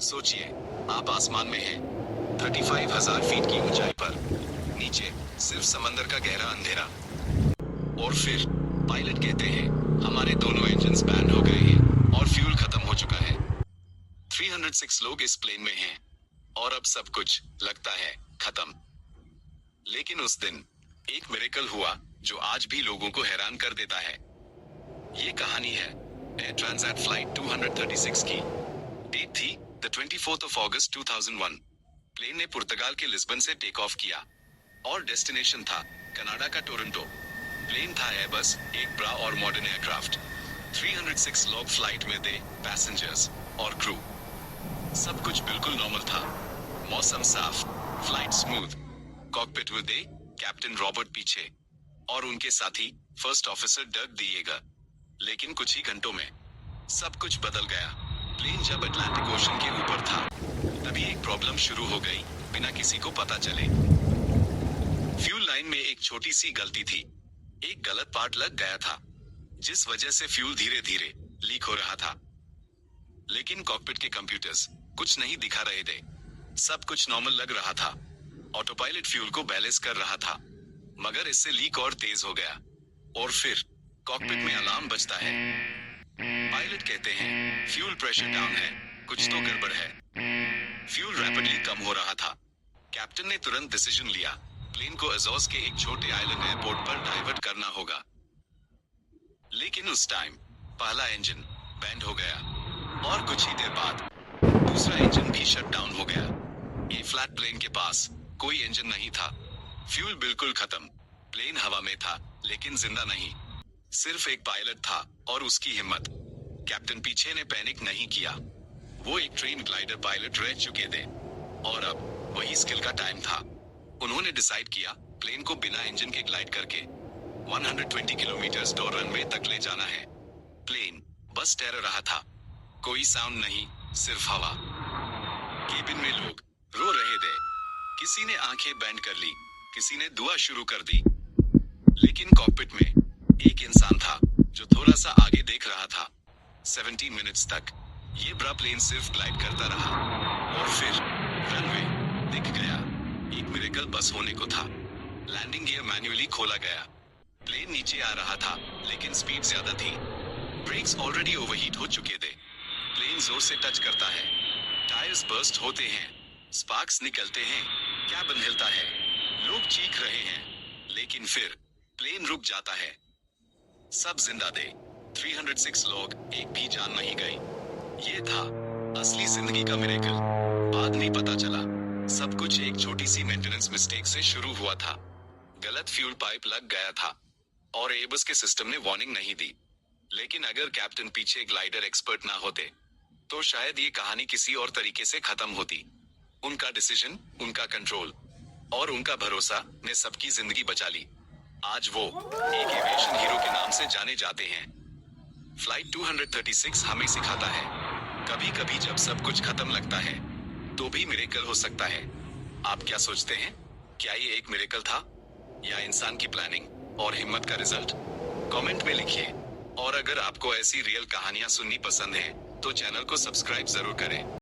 सोचिए, आप आसमान में हैं, 35,000 फीट की ऊंचाई पर। नीचे सिर्फ समंदर का गहरा अंधेरा। और फिर पायलट कहते हैं, हमारे दोनों इंजन्स बैंड हो गए हैं और फ्यूल खत्म हो चुका है। 306 लोग इस प्लेन में हैं और अब सब कुछ लगता है खत्म। लेकिन उस दिन एक मिरेकल हुआ जो आज भी लोगों को हैरान कर देता है। ये कहानी है एयर ट्रांसएट फ्लाइट 236 की। डेट थी the 24th of August 2001। Plane ने पुर्तगाल के लिस्बन से टेक ऑफ किया और डेस्टिनेशन था कनाडा का टोरंटो। प्लेन था एयरबस, एक बड़ा और मॉडर्न एयरक्राफ्ट। 306 लोग फ्लाइट में थे, पैसेंजर्स और क्रू। सब कुछ बिल्कुल नॉर्मल था। मौसम साफ, फ्लाइट स्मूथ, कॉकपिट में थे कैप्टन रॉबर्ट पीछे और उनके साथी फर्स्ट ऑफिसर डग दिएगा। लेकिन कुछ ही घंटों में सब कुछ बदल गया। प्लेन जब अटलांटिक ओशन के ऊपर था तभी एक प्रॉब्लम शुरू हो गई बिना किसी को पता चले। फ्यूल लाइन में एक छोटी सी गलती थी। एक गलत पार्ट लग गया था जिस वजह से फ्यूल धीरे धीरे लीक हो रहा था। लेकिन कॉकपिट के कंप्यूटर्स कुछ नहीं दिखा रहे थे। सब कुछ नॉर्मल लग रहा था। ऑटो पायलट फ्यूल को बैलेंस कर रहा था, मगर इससे लीक और तेज हो गया। और फिर कॉकपिट में अलार्म बजता है। पायलट कहते हैं, फ्यूल प्रेशर डाउन है, कुछ तो गड़बड़ है। फ्यूल रैपिडली कम हो रहा था। कैप्टन ने तुरंत डिसीजन लिया, प्लेन को अजोर्स के एक छोटे आइलैंड एयरपोर्ट पर डाइवर्ट करना होगा। लेकिन उस टाइम पहला इंजन बैंड हो गया और कुछ ही देर बाद दूसरा इंजन भी शट डाउन हो गया। ये फ्लैट प्लेन के पास कोई इंजन नहीं था। फ्यूल बिल्कुल खत्म। प्लेन हवा में था लेकिन जिंदा नहीं। सिर्फ एक पायलट था और उसकी हिम्मत। कैप्टन पीछे ने पैनिक नहीं किया। वो एक ट्रेन ग्लाइडर पायलट रह चुके थे और अब वही स्किल का टाइम था। उन्होंने डिसाइड किया प्लेन को बिना इंजन के ग्लाइड करके 120 किलोमीटर डोर रनवे तक ले जाना है। प्लेन बस तैर रहा था, कोई साउंड नहीं, सिर्फ हवा। केबिन में लोग रो रहे थे। किसी ने आंखें बैंड कर ली, किसी ने दुआ शुरू कर दी। लेकिन कॉकपिट में एक इंसान था जो थोड़ा सा आगे देख रहा था। 17 मिनट्स तक ये बड़ा प्लेन सिर्फ ग्लाइड करता रहा और फिर रनवे दिख गया। एक मिरेकल बस होने को था। लैंडिंग गियर मैन्युअली खोला गया। प्लेन नीचे आ रहा था लेकिन स्पीड ज्यादा थी। ब्रेक्स ऑलरेडी ओवरहीट हो चुके थे। प्लेन जोर से टच करता है, टायर्स बर्स्ट होते हैं, स्पार्क्स निकलते हैं, कैबिन हिलता है, लोग चीख रहे हैं। लेकिन फिर प्लेन रुक जाता है। सब जिंदा थे। 306 लोग, एक भी जान नहीं गई। ये था असली जिंदगी का मिरेकल। बाद में पता चला सब कुछ एक छोटी सी मेंटेनेंस मिस्टेक से शुरू हुआ था। गलत फ्यूल पाइप लग गया था और एयरबस के सिस्टम ने वार्निंग नहीं दी। लेकिन अगर कैप्टन पीछे ग्लाइडर एक्सपर्ट ना होते तो शायद ये कहानी किसी और तरीके से खत्म होती। उनका डिसीजन, उनका कंट्रोल और उनका भरोसा ने सबकी जिंदगी बचा ली। आज वो एक एविएशन हीरो के नाम से जाने जाते हैं। फ्लाइट 236 हमें सिखाता है, कभी कभी जब सब कुछ खत्म लगता है तो भी मिरेकल हो सकता है। आप क्या सोचते हैं? क्या ये एक मिरेकल था या इंसान की प्लानिंग और हिम्मत का रिजल्ट? कमेंट में लिखिए। और अगर आपको ऐसी रियल कहानियां सुननी पसंद है तो चैनल को सब्सक्राइब जरूर करें।